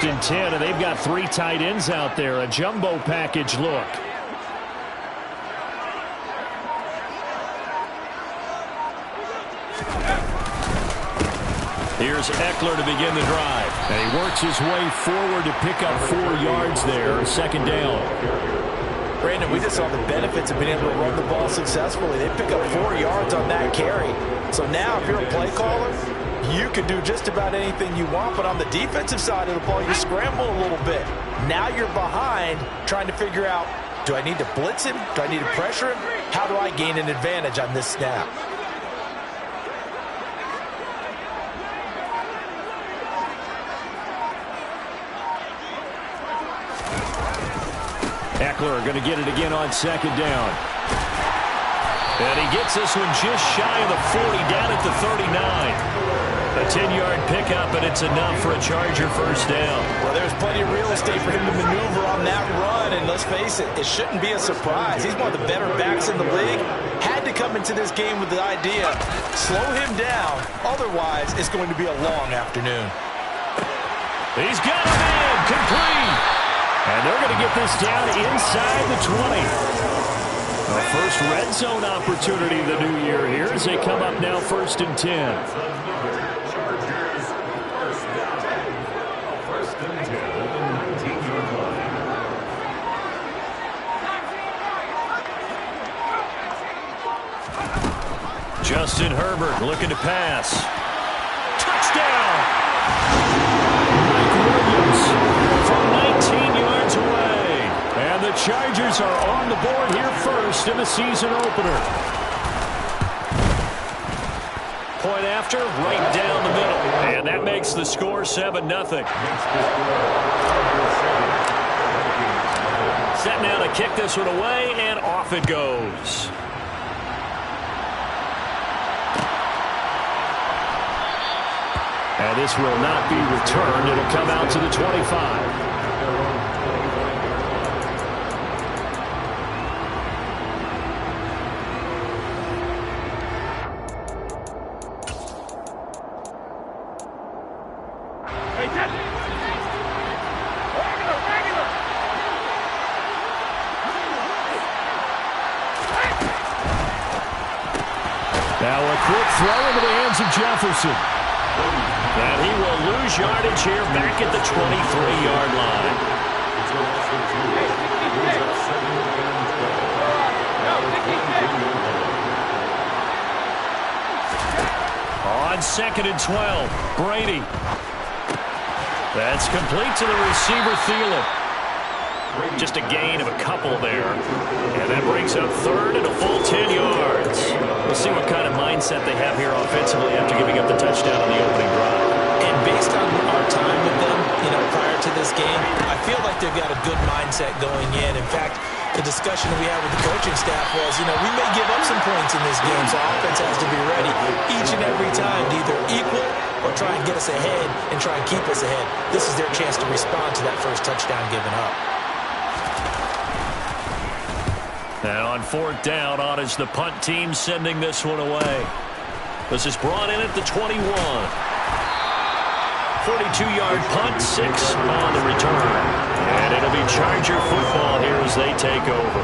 first and 10, and they've got 3 tight ends out there. A jumbo package look. Here's Eckler to begin the drive. And he works his way forward to pick up 4 yards there. Second down. Brandon, we just saw the benefits of being able to run the ball successfully. They pick up 4 yards on that carry. So now if you're a play caller, you can do just about anything you want. But on the defensive side of the ball, you scramble a little bit. Now you're behind trying to figure out, do I need to blitz him? Do I need to pressure him? How do I gain an advantage on this snap? Eckler going to get it again on second down. And he gets this one just shy of the 40, down at the 39. A 10-yard pickup, and it's enough for a Charger first down. Well, there's plenty of real estate for him to maneuver on that run, and let's face it, it shouldn't be a surprise. He's one of the better backs in the league. Had to come into this game with the idea, slow him down, otherwise it's going to be a long afternoon. He's got him in, complete. And they're going to get this down inside the 20. A first red zone opportunity of the new year here as they come up now first and 10. Justin Herbert looking to pass. Touchdown! Mike Williams from 19 yards away. And the Chargers are on the board here first in the season opener. Point after, right down the middle. And that makes the score 7-0. Set now to kick this one away, and off it goes. And this will not be returned. It'll come out to the 25. Now a quick throw into the hands of Jefferson. And he will lose yardage here back at the 23-yard line. On 2nd and 12, Brady. That's complete to the receiver, Thielen. Just a gain of a couple there. And that brings up 3rd and a full 10 yards. We'll see what kind of mindset they have here offensively after giving up the touchdown on the opening drive. And based on our time with them, prior to this game, I feel like they've got a good mindset going in. In fact, the discussion we had with the coaching staff was, we may give up some points in this game, so offense has to be ready each and every time to either equal or try and get us ahead and try and keep us ahead. This is their chance to respond to that first touchdown given up. And on 4th down, on is the punt team sending this one away. This is brought in at the 21. 42-yard punt, 6 on the return. And it'll be Charger football here as they take over.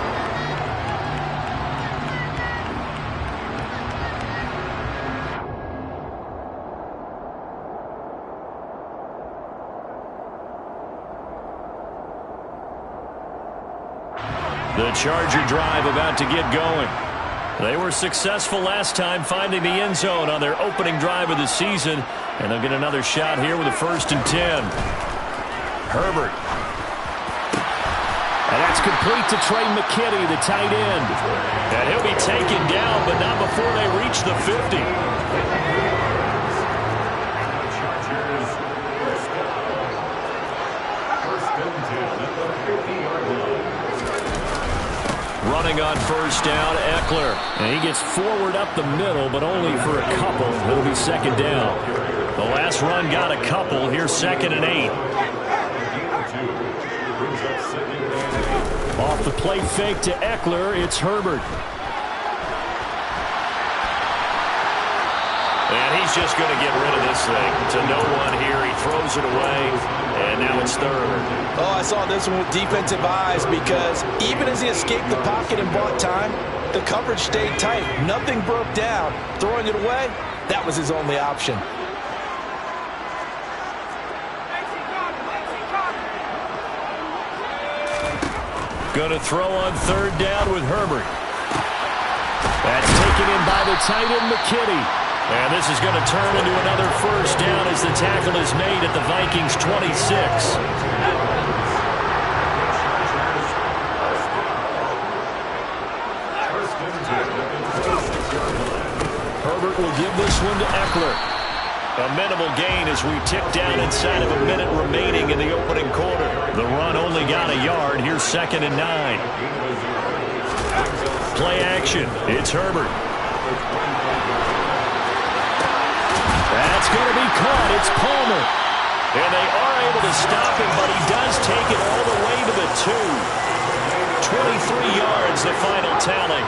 The Charger drive about to get going. They were successful last time finding the end zone on their opening drive of the season, and they'll get another shot here with a 1st and 10. Herbert. And that's complete to Trey McKinney, the tight end. And he'll be taken down, but not before they reach the 50. Running on 1st down, Eckler. And he gets forward up the middle, but only for a couple. It'll be 2nd down. The last run got a couple. Here's 2nd and 8. Off the play fake to Eckler, it's Herbert. And He's just going to get rid of this thing to no one here. He throws it away, and now it's third. Oh, I saw this one with defensive eyes because even as he escaped the pocket and bought time, the coverage stayed tight. Nothing broke down. Throwing it away, that was his only option. Going to throw on third down with Herbert. That's taken in by the tight end, McKinney. And this is going to turn into another first down as the tackle is made at the Vikings 26. Herbert will give this one to Eckler. A minimal gain as we tick down inside of a minute remaining in the opening quarter. The run only got a yard. Here's 2nd and 9. Play action. It's Herbert. That's going to be caught. It's Palmer. And they are able to stop him, but he does take it all the way to the 2. 23 yards, the final tally.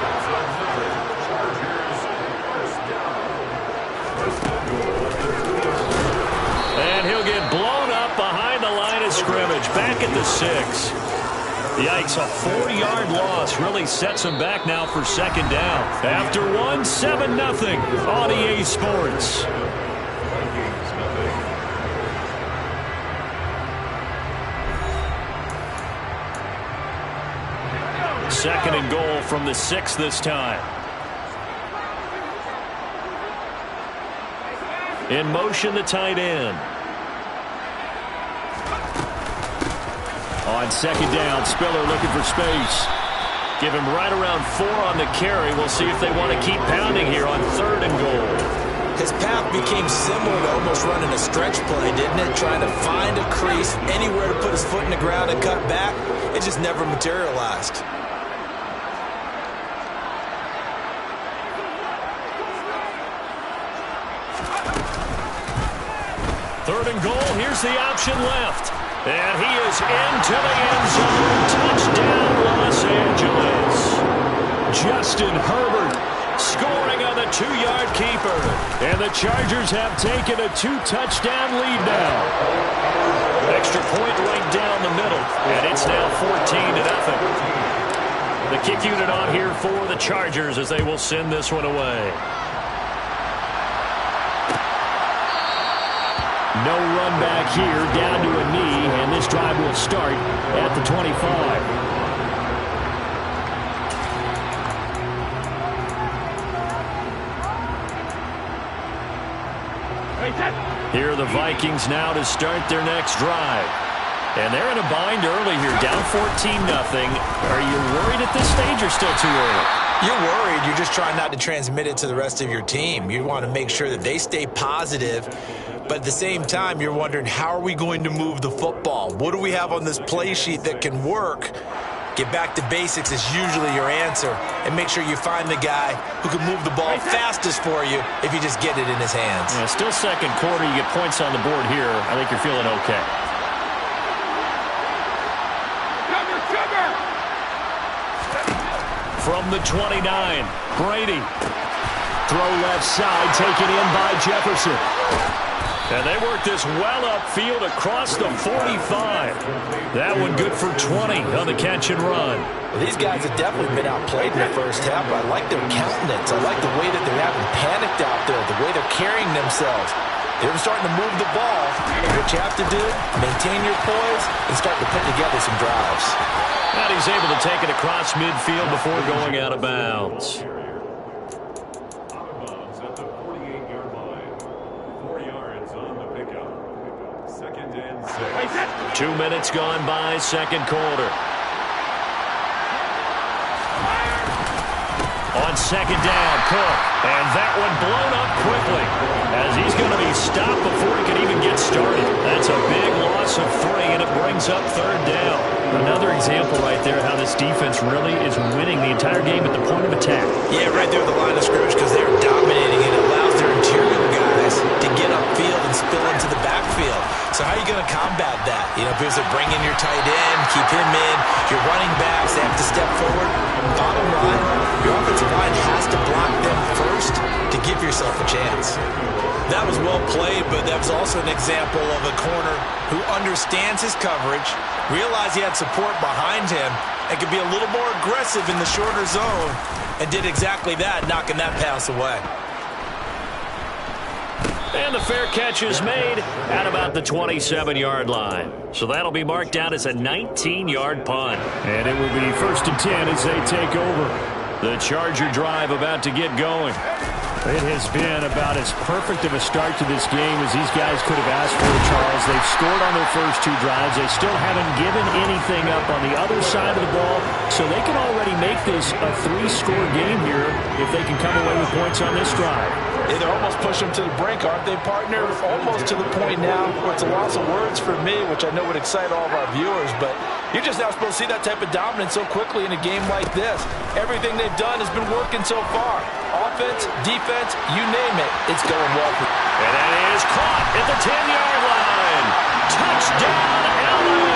And he'll get blown up behind the line of scrimmage. Back at the 6. Yikes, a 4-yard loss really sets him back now for 2nd down. After 7-0 on EA Sports. Second and goal from the 6 this time. In motion, the tight end. On 2nd down, Spiller looking for space. Give him right around 4 on the carry. We'll see if they want to keep pounding here on 3rd and goal. His path became similar to almost running a stretch play, didn't it? Trying to find a crease, anywhere to put his foot in the ground and cut back. It just never materialized. Third and goal. Here's the option left. And he is into the end zone. Touchdown, Los Angeles. Justin Herbert scoring on the 2-yard keeper. And the Chargers have taken a 2-touchdown lead now. Extra point right down the middle. And it's now 14-0. The kick unit on here for the Chargers as they will send this one away. No run back here, down to a knee, and this drive will start at the 25. Here are the Vikings now to start their next drive. And they're in a bind early here, down 14-0. Are you worried at this stage or still too early? You're worried. You're just trying not to transmit it to the rest of your team. You want to make sure that they stay positive. But at the same time, you're wondering, how are we going to move the football? What do we have on this play sheet that can work? Get back to basics is usually your answer. And make sure you find the guy who can move the ball fastest for you if you just get it in his hands. Yeah, still second quarter. You get points on the board here. I think you're feeling okay. From the 29, Brady. Throw left side, taken in by Jefferson. And they work this well upfield across the 45. That one good for 20 on the catch and run. Well, these guys have definitely been outplayed in the first half, but I like their countenance. I like the way that they're having panicked out there, the way they're carrying themselves. They're starting to move the ball. And what you have to do, maintain your poise and start to put together some drives. And he's able to take it across midfield before going out of bounds. 2 minutes gone by, second quarter. On 2nd down, Cook. And that one blown up quickly as he's going to be stopped before he can even get started. That's a big loss of 3, and it brings up 3rd down. Another example right there how this defense really is winning the entire game at the point of attack. Yeah, right there at the line of scrimmage because they're dominating. It allows their interior guys to get upfield and spill into the backfield. So how are you going to combat that? You know, because they're bringing your tight end, keep him in. Your running backs, they have to step forward. Bottom line, your offensive line has to block them first to give yourself a chance. That was well played, but that was also an example of a corner who understands his coverage, realized he had support behind him, and could be a little more aggressive in the shorter zone, and did exactly that, knocking that pass away. And the fair catch is made at about the 27-yard line. So that'll be marked down as a 19-yard punt. And it will be 1st and 10 as they take over. The Charger drive about to get going. It has been about as perfect of a start to this game as these guys could have asked for, Charles. They've scored on their first 2 drives. They still haven't given anything up on the other side of the ball, so they can already make this a 3-score game here if they can come away with points on this drive. Yeah, they're almost pushing them to the brink, aren't they, partner? Almost to the point now where it's a loss of words for me, which I know would excite all of our viewers, but you're just not supposed to see that type of dominance so quickly in a game like this. Everything they've done has been working so far. Offense, defense, you name it, it's going well. And that is caught at the 10-yard line. Touchdown, LA!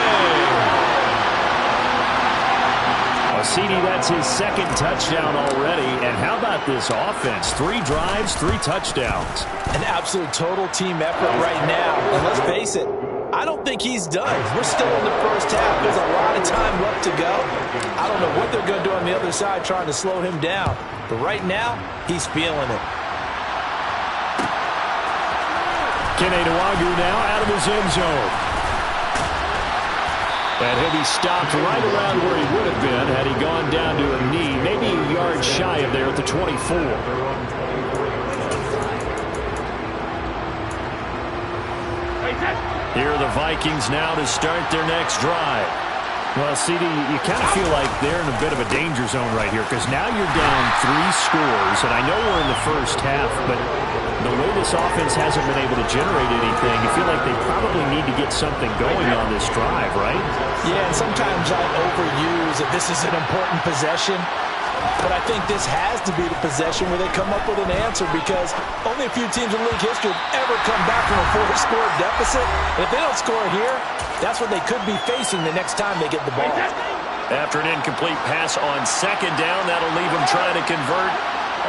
CD, that's his 2nd touchdown already. And how about this offense? 3 drives, 3 touchdowns. An absolute total team effort right now. And let's face it, I don't think he's done. We're still in the first half. There's a lot of time left to go. I don't know what they're going to do on the other side trying to slow him down. But right now, he's feeling it. Kene Nwagu now out of his end zone. And he'll be stopped right around where he would have been had he gone down to a knee, maybe a yard shy of there at the 24. Here are the Vikings now to start their next drive. Well, CD, you kind of feel like they're in a bit of a danger zone right here because now you're down 3 scores, and I know we're in the first half, but the way this offense hasn't been able to generate anything, you feel like they probably need to get something going on this drive, right? Yeah, and sometimes I overuse that this is an important possession, but I think this has to be the possession where they come up with an answer because only a few teams in league history have ever come back from a 4-score deficit. And if they don't score here, that's what they could be facing the next time they get the ball. After an incomplete pass on 2nd down, that'll leave them trying to convert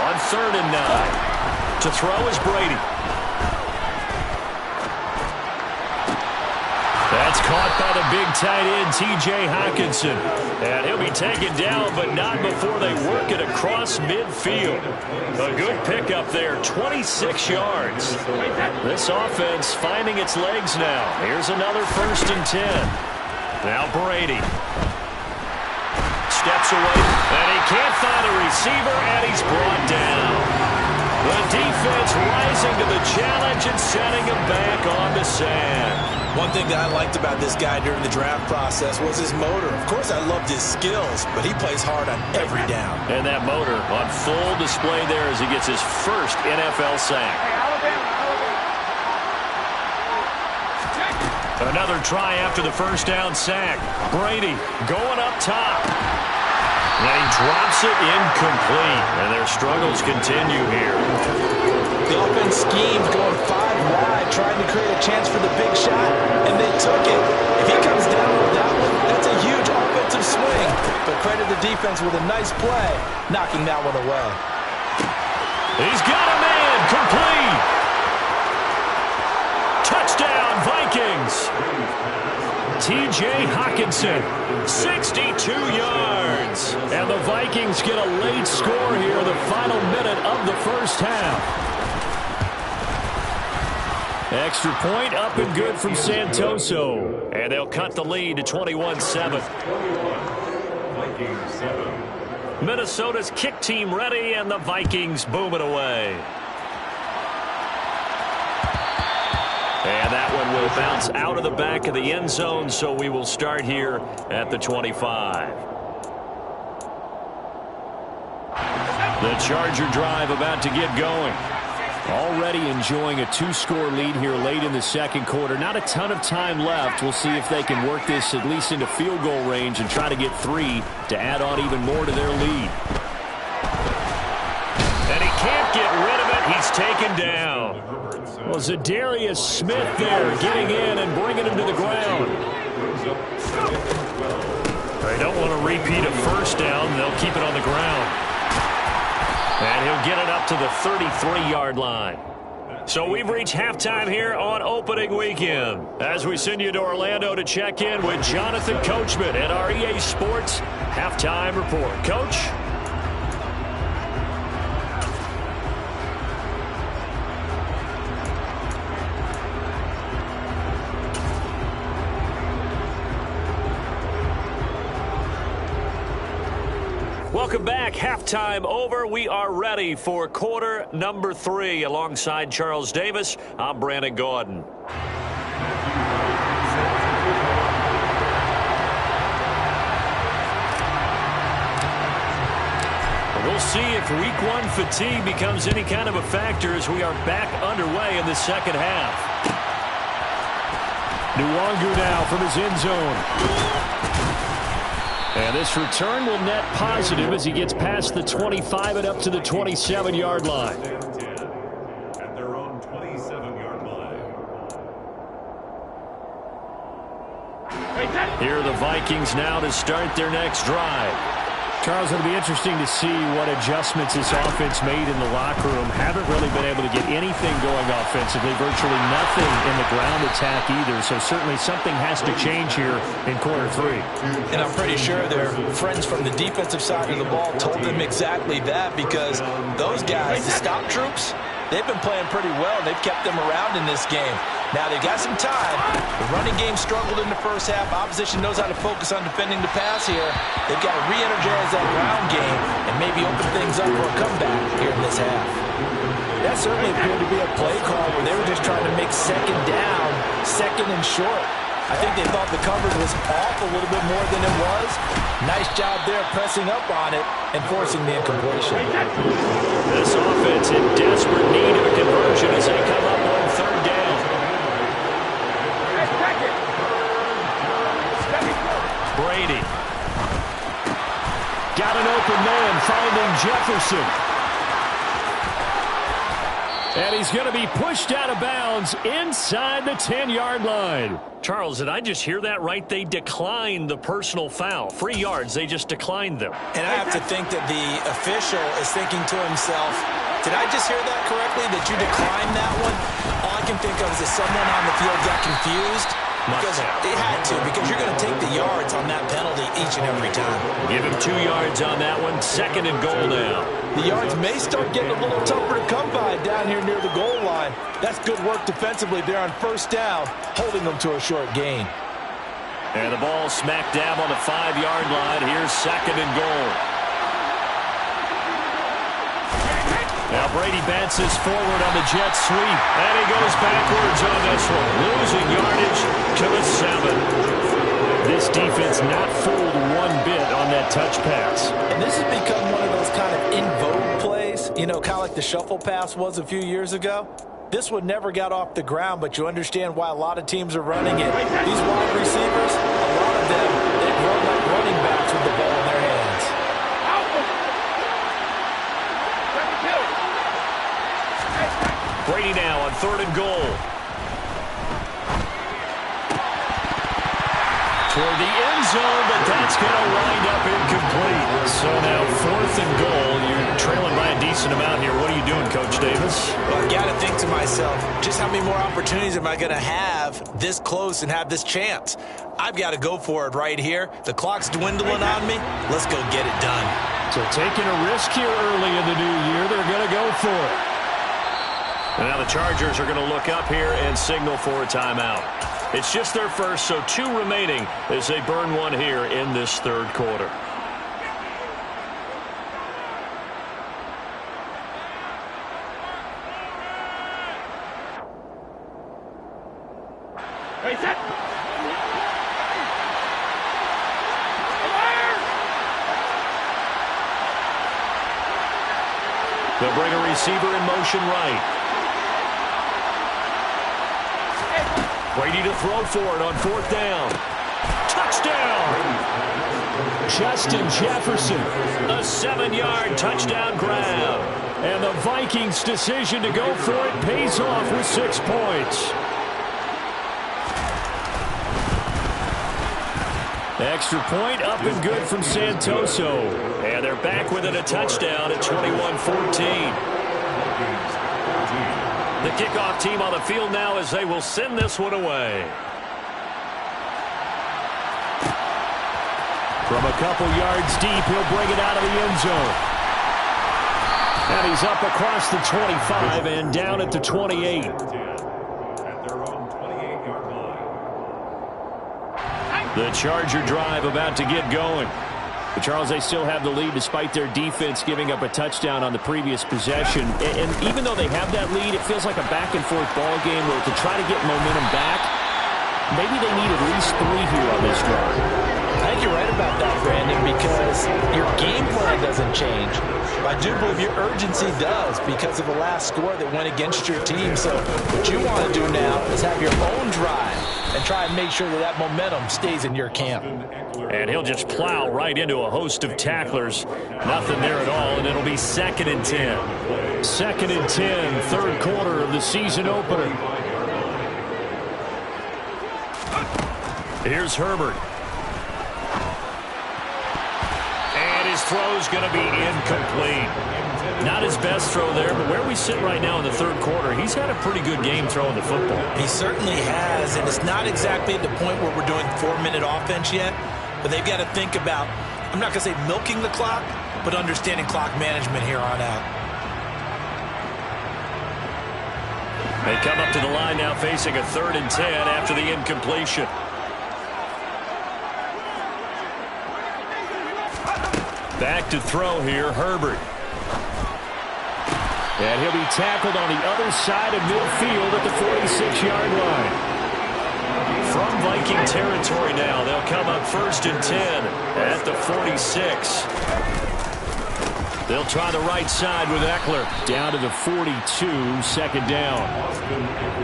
on 3rd and 9. To throw is Brady. That's caught by the big tight end, T.J. Hockenson. And he'll be taken down, but not before they work it across midfield. A good pickup there, 26 yards. This offense finding its legs now. Here's another 1st and 10. Now Brady. Steps away, and he can't find a receiver, and he's brought down. The defense rising to the challenge and sending him back on the sand. One thing that I liked about this guy during the draft process was his motor. Of course, I loved his skills, but he plays hard on every down. And that motor on full display there as he gets his first NFL sack. Another try after the 1st down sack. Brady going up top. And he drops it incomplete. And their struggles continue here. The offense schemes going 5 wide, trying to create a chance for the big shot, and they took it. If he comes down with that one, that's a huge offensive swing. But credit the defense with a nice play, knocking that one away. He's got a man, complete. Touchdown, Vikings. T.J. Hockenson, 62 yards. And the Vikings get a late score here, the final minute of the first half. Extra point up and good from Santoso. And they'll cut the lead to 21-7. Minnesota's kick team ready, and the Vikings boom it away. And that one will bounce out of the back of the end zone, so we will start here at the 25. The Charger drive about to get going. Already enjoying a 2-score lead here late in the 2nd quarter. Not a ton of time left. We'll see if they can work this at least into field goal range and try to get 3 to add on even more to their lead. And he can't get rid of it. He's taken down. Well, Zadarius Smith there getting in and bringing him to the ground. They don't want to repeat a 1st down. They'll keep it on the ground. And he'll get it up to the 33-yard line. So we've reached halftime here on opening weekend as we send you to Orlando to check in with Jonathan Coachman at our EA Sports Halftime Report. Coach? Welcome back. Halftime over. We are ready for quarter number 3. Alongside Charles Davis, I'm Brandon Gordon. We'll see if week 1 fatigue becomes any kind of a factor as we are back underway in the second half. Nwangu now from his end zone. And this return will net positive as he gets past the 25 and up to the 27-yard line. At their own 27-yard line. Here are the Vikings now to start their next drive. Charles, it'll be interesting to see what adjustments this offense made in the locker room. Haven't really been able to get anything going offensively, virtually nothing in the ground attack either. So certainly something has to change here in quarter 3. And I'm pretty sure their friends from the defensive side of the ball told them exactly that, because those guys, the stop troops, they've been playing pretty well. They've kept them around in this game. Now they've got some time. The running game struggled in the first half. Opposition knows how to focus on defending the pass here. They've got to re-energize that ground game and maybe open things up for a comeback here in this half. That certainly appeared to be a play call where they were just trying to make second down, second and short. I think they thought the coverage was off a little bit more than it was. Nice job there pressing up on it and forcing the incompletion. This offense in desperate need of a conversion as they come up on third down. Brady. Got an open man, finding Jefferson. And he's going to be pushed out of bounds inside the 10-yard line. Charles, did I just hear that right? They declined the personal foul. 3 yards, they just declined them. And I have to think that the official is thinking to himself, did I just hear that correctly, that you declined that one? All I can think of is that someone on the field got confused. Because it had to, because you're going to take the yards on that penalty each and every time. Give him 2 yards on that one. Second and goal now. The yards may start getting a little tougher to come by down here near the goal line. That's good work defensively there on first down, holding them to a short gain. And the ball smack dab on the 5-yard line. Here's second and goal. Now Brady bounces forward on the jet sweep, and he goes backwards on this one, losing yardage to the 7. This defense not fooled one bit on that touch pass. And this has become one of those kind of in vogue plays, you know, kind of like the shuffle pass was a few years ago. This one never got off the ground, but you understand why a lot of teams are running it. These wide receivers, a lot of them, they run like running backs with the ball in their hands. Brady now on third and goal. Toward the end zone, but that's going to wind up incomplete. So now fourth and goal. You're trailing by a decent amount here. What are you doing, Coach Davis? Well, I got to think to myself, just how many more opportunities am I going to have this close and have this chance? I've got to go for it right here. The clock's dwindling on me. Let's go get it done. So taking a risk here early in the new year, they're going to go for it. And now the Chargers are going to look up here and signal for a timeout. It's just their first, so 2 remaining as they burn one here in this third quarter. They'll bring a receiver in motion right. Brady to throw for it on fourth down. Touchdown! Justin Jefferson, a 7-yard touchdown grab. And the Vikings' decision to go for it pays off with 6 points. Extra point up and good from Santoso. And they're back within a touchdown at 21-14. The kickoff team on the field now as they will send this one away. From a couple yards deep, he'll bring it out of the end zone. And he's up across the 25 and down at the 28. At their own 28-yard line. The Charger drive about to get going. But Charles, they still have the lead despite their defense giving up a touchdown on the previous possession. And even though they have that lead, it feels like a back-and-forth ball game where to try to get momentum back, maybe they need at least 3 here on this drive. I think you're right about that, Brandon, because your game plan doesn't change. But I do believe your urgency does because of the last score that went against your team. So what you want to do now is have your own drive and try and make sure that that momentum stays in your camp. And he'll just plow right into a host of tacklers. Nothing there at all, and it'll be 2nd and 10. 2nd and 10, third quarter of the season opener. Here's Herbert. And his throw's going to be incomplete. Not his best throw there, but where we sit right now in the third quarter, he's had a pretty good game throwing the football. He certainly has, and it's not exactly at the point where we're doing 4-minute offense yet, but they've got to think about, I'm not going to say milking the clock, but understanding clock management here on out. They come up to the line now facing a 3rd and 10 after the incompletion. Back to throw here, Herbert. And he'll be tackled on the other side of midfield at the 46-yard line. From Viking territory now, they'll come up 1st and 10 at the 46. They'll try the right side with Eckler. Down to the 42, 2nd down.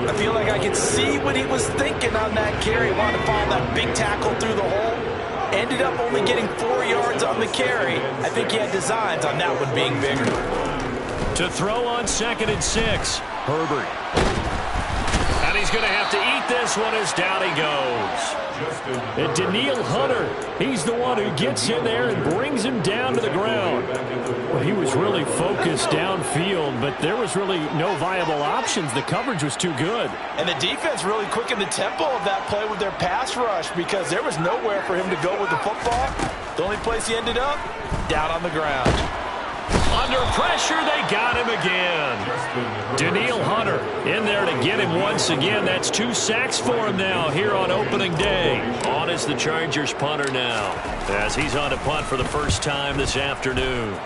I feel like I could see what he was thinking on that carry. Wanted to follow that big tackle through the hole. Ended up only getting 4 yards on the carry. I think he had designs on that one being bigger. To throw on 2nd and 6, Herbert. And he's going to have to eat this one as down he goes. And Daniil Hunter, he's the one who gets in there and brings him down to the ground. Well, he was really focused downfield, but there was really no viable options. The coverage was too good. And the defense really quickened the tempo of that play with their pass rush because there was nowhere for him to go with the football. The only place he ended up, down on the ground. Under pressure, they got him again. Daniil Hunter in there to get him once again. That's 2 sacks for him now here on opening day. On is the Chargers punter now as he's on to punt for the first time this afternoon.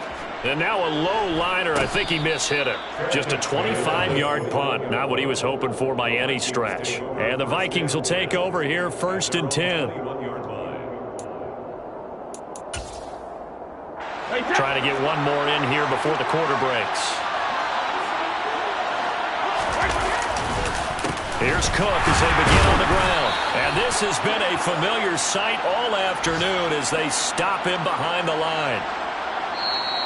And now a low liner. I think he mishit it. Just a 25-yard punt. Not what he was hoping for by any stretch. And the Vikings will take over here 1st and 10. Trying to get one more in here before the quarter breaks. Here's Cook as they begin on the ground. And this has been a familiar sight all afternoon as they stop him behind the line.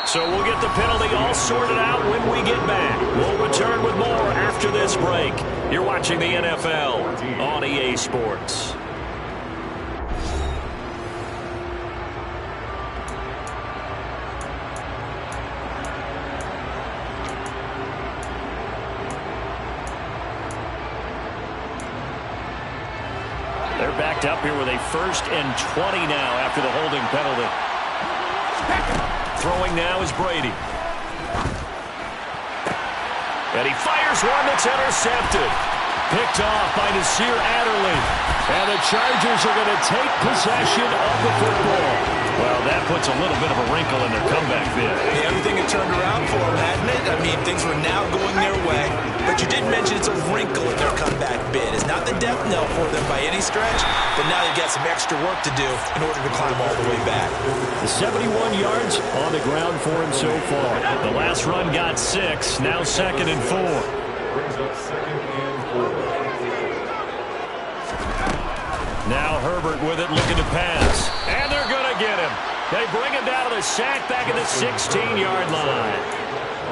So we'll get the penalty all sorted out when we get back. We'll return with more after this break. You're watching the NFL on EA Sports. They're backed up here with a 1st and 20 now after the holding penalty. Throwing now is Brady. And he fires one that's intercepted. Picked off by Nasir Adderley. And the Chargers are going to take possession of the football. Well, that puts a little bit of a wrinkle in their comeback bid. Hey, everything had turned around for them, hadn't it? I mean, things were now going their way. But you did mention it's a wrinkle in their comeback bid. It's not the death knell for them by any stretch, but now they've got some extra work to do in order to climb all the way back. The 71 yards on the ground for him so far. The last run got 6. Now 2nd and 4. Brings up 2nd and 4. Now Herbert with it, looking to pass. And they're going to get him. They bring him down to the sack back at the 16-yard line.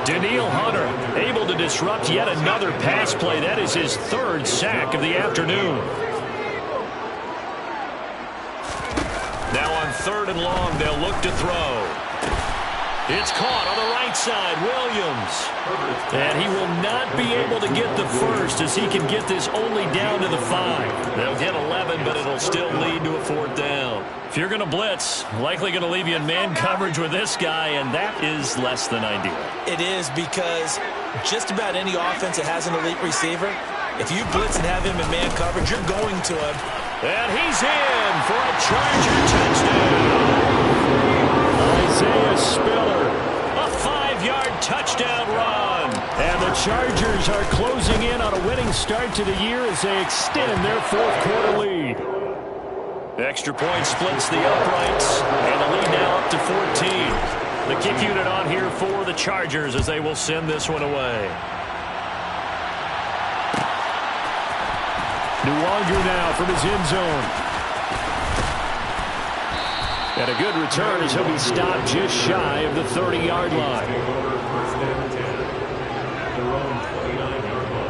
Daniil Hunter able to disrupt yet another pass play. That is his 3rd sack of the afternoon. Now on 3rd and long, they'll look to throw. It's caught on the right side. Williams. And he will not be able to get the first as he can get this only down to the 5. They'll get 11, but it'll still lead to a 4th down. If you're going to blitz, likely going to leave you in man coverage with this guy, and that is less than ideal. It is, because just about any offense that has an elite receiver, if you blitz and have him in man coverage, you're going to him. And he's in for a Charger touchdown. Isaiah Spiller, a 5-yard touchdown run. And the Chargers are closing in on a winning start to the year as they extend their 4th quarter lead. Extra point splits the uprights, and the lead now up to 14. The kick unit on here for the Chargers as they will send this one away. Nwangu now from his end zone. And a good return as he'll be stopped just shy of the 30-yard line. First down 10. Their own 29-yard line.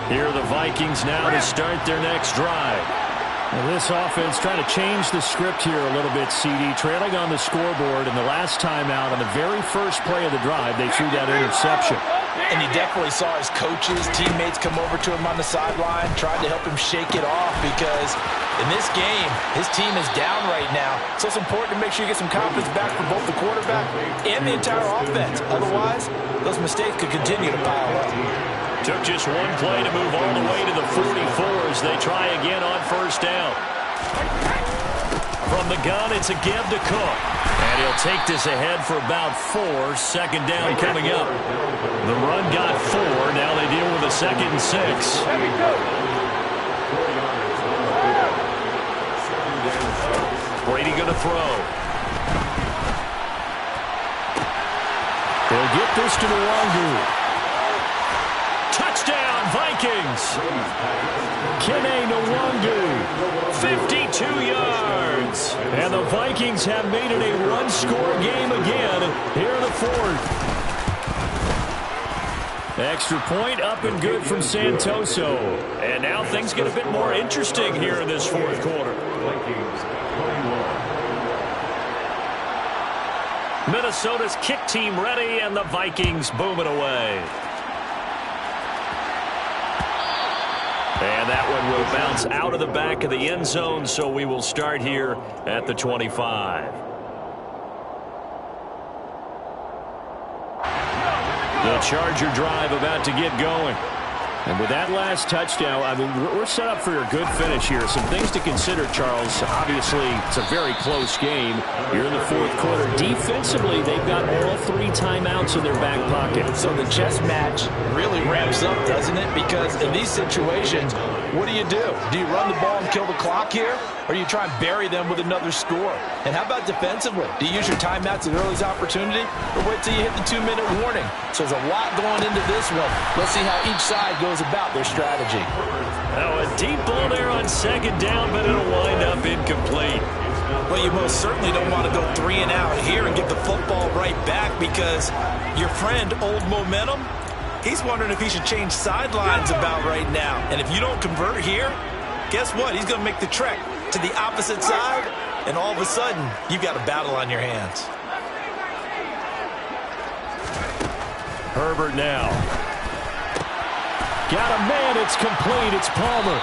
Here are the Vikings now to start their next drive. Well, this offense trying to change the script here a little bit, CD. Trailing on the scoreboard, and the last time out on the very first play of the drive, they threw that interception. And you definitely saw his coaches, teammates come over to him on the sideline, tried to help him shake it off, because in this game, his team is down right now. So it's important to make sure you get some confidence back for both the quarterback and the entire offense. Otherwise, those mistakes could continue to pile up. Took just one play to move all the way to the 44 as they try again on first down. From the gun, it's a give to Cook. And he'll take this ahead for about 4. 2nd down coming up. The run got 4. Now they deal with a 2nd and 6. Brady going to throw. They'll get this to Nwangu. Touchdown, Vikings! Kene Nwangu, 52 yards. And the Vikings have made it a one-score game again here in the 4th. Extra point up and good from Santoso. And now things get a bit more interesting here in this 4th quarter. Vikings 21. Minnesota's kick team ready, and the Vikings boom it away. And that one will bounce out of the back of the end zone, so we will start here at the 25. The Charger drive about to get going. And with that last touchdown, I mean, we're set up for a good finish here. Some things to consider, Charles. Obviously, it's a very close game. You're in the 4th quarter. Defensively, they've got all 3 timeouts in their back pocket. So the chess match really ramps up, doesn't it? Because in these situations, what do? Do you run the ball and kill the clock here? Or do you try and bury them with another score? And how about defensively? Do you use your timeouts at earliest opportunity? Or wait till you hit the 2-minute warning? So there's a lot going into this one. Let's see how each side goes about their strategy. Now a deep ball there on 2nd down, but it'll wind up incomplete. Well, you most certainly don't want to go 3 and out here and give the football right back, because your friend, Old Momentum, he's wondering if he should change sidelines about right now. And if you don't convert here, guess what? He's going to make the trek to the opposite side, and all of a sudden, you've got a battle on your hands. Herbert now. Got a man, it's complete, it's Palmer.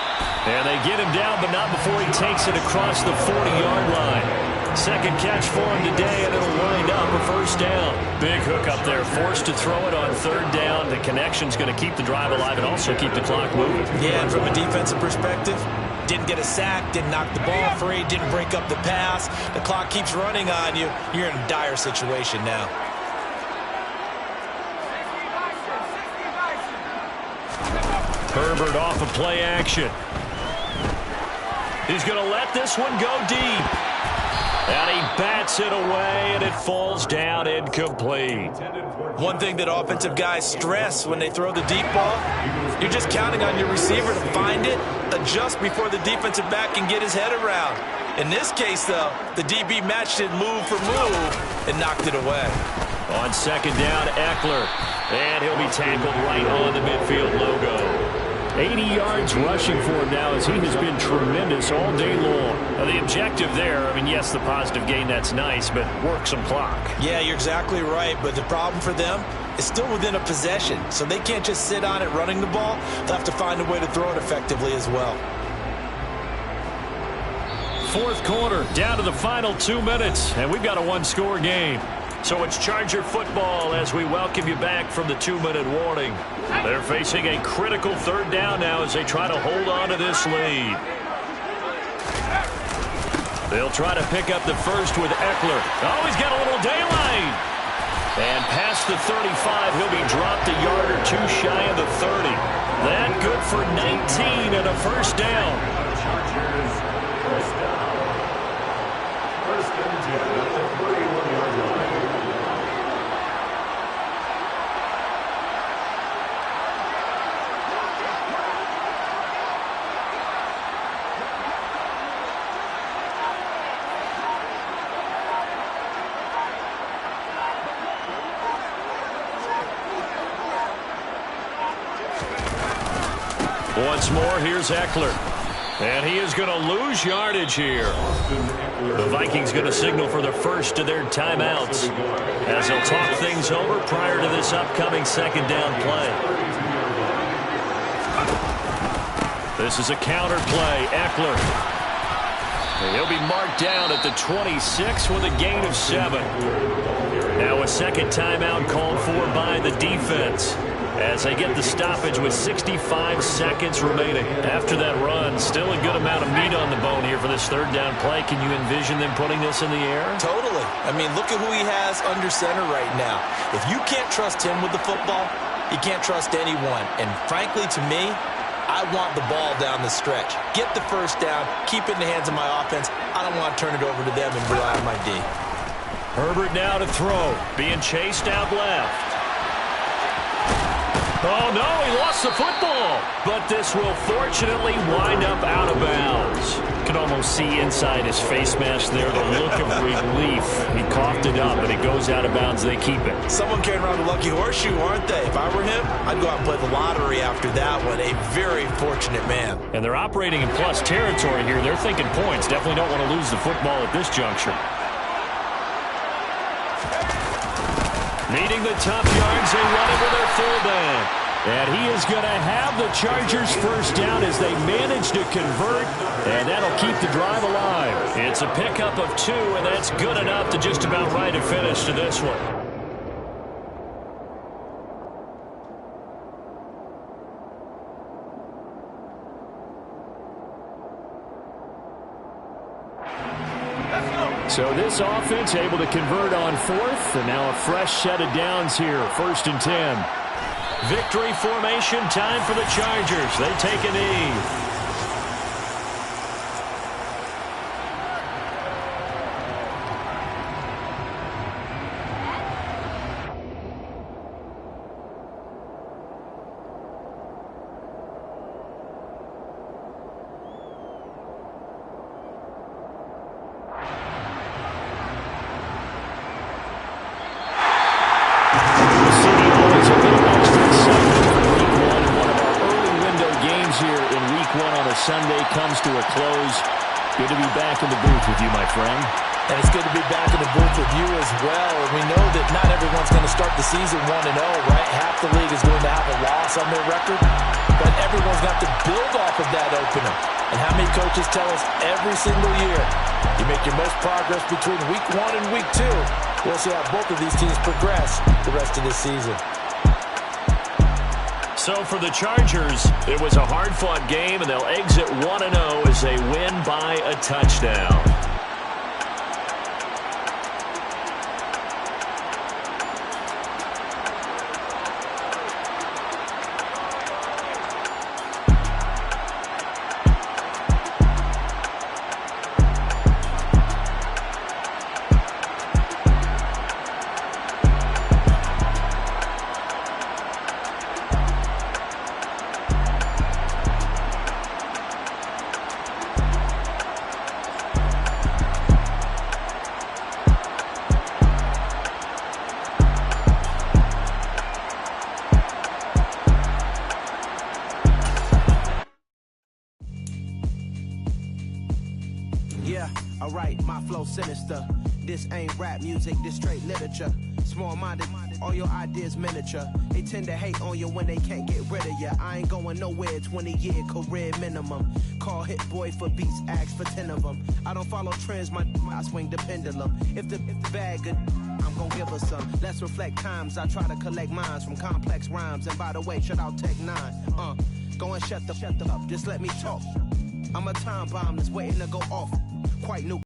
And they get him down, but not before he takes it across the 40-yard line. 2nd catch for him today, and it'll wind up a 1st down. Big hook up there, forced to throw it on 3rd down. The connection's going to keep the drive alive and also keep the clock moving. Yeah, and from a defensive perspective, didn't get a sack, didn't knock the ball free, didn't break up the pass. The clock keeps running on you. You're in a dire situation now. Herbert off of play action. He's going to let this one go deep. And he bats it away, and it falls down incomplete. One thing that offensive guys stress when they throw the deep ball, you're just counting on your receiver to find it, adjust before the defensive back can get his head around. In this case, though, the DB matched it move for move and knocked it away. On 2nd down, Eckler. And he'll be tackled right on the midfield logo. 80 yards rushing for him now as he has been tremendous all day long. Now, the objective there, I mean, yes, the positive gain, that's nice, but work some clock. Yeah, you're exactly right, but the problem for them is still within a possession, so they can't just sit on it running the ball. They'll have to find a way to throw it effectively as well. Fourth quarter, down to the final 2 minutes, and we've got a one-score game. So it's Charger football as we welcome you back from the 2-minute warning. They're facing a critical third down now as they try to hold on to this lead. They'll try to pick up the first with Eckler. Oh, he's got a little daylight. And past the 35, he'll be dropped a yard or two shy of the 30. That good for 19 and a first down. Chargers, first down. First and 10 at the 31-yard line. Once more, here's Eckler. And he is going to lose yardage here. The Vikings going to signal for the first of their timeouts as they'll talk things over prior to this upcoming second down play. This is a counter play. Eckler. He'll be marked down at the 26 with a gain of 7. Now a second timeout called for by the defense as they get the stoppage with 65 seconds remaining. After that run, still a good amount of meat on the bone here for this third down play. Can you envision them putting this in the air? Totally. I mean, look at who he has under center right now. If you can't trust him with the football, you can't trust anyone. And frankly, to me, I want the ball down the stretch. Get the first down, keep it in the hands of my offense. I don't want to turn it over to them and rely on my D. Herbert now to throw, being chased out left. Oh, no, he lost the football. But this will fortunately wind up out of bounds. You can almost see inside his face mask there the look of relief. He coughed it up, but it goes out of bounds. They keep it. Someone carrying around the lucky horseshoe, aren't they? If I were him, I'd go out and play the lottery after that one. A very fortunate man. And they're operating in plus territory here. They're thinking points. Definitely don't want to lose the football at this juncture. Needing the top yards, they run it with their fullback. And he is going to have the Chargers first down as they manage to convert, and that'll keep the drive alive. It's a pickup of 2, and that's good enough to just about write a finish to this one. So this offense able to convert on fourth, and now a fresh set of downs here, 1st and 10. Victory formation time for the Chargers. They take a knee. Sunday comes to a close. Good to be back in the booth with you, my friend. And it's good to be back in the booth with you as well. And we know that not everyone's going to start the season 1-0, right? Half the league is going to have a loss on their record. But everyone's got to build off of that opener. And how many coaches tell us every single year, you make your most progress between week 1 and week 2. We'll see how both of these teams progress the rest of this season. So for the Chargers, it was a hard-fought game, and they'll exit 1-0 as they win by a touchdown. Alright, my flow sinister. This ain't rap music, this straight literature. Small-minded, all your ideas miniature. They tend to hate on you when they can't get rid of you. I ain't going nowhere, 20-year career minimum. Call Hit Boy for beats, ask for 10 of them. I don't follow trends, I swing the pendulum. If the bag good, I'm gon' give her some. Let's reflect times, I try to collect minds from complex rhymes. And by the way, shout out Tech 9. Go and shut the up, just let me talk. I'm a time bomb that's waiting to go off. Quite new.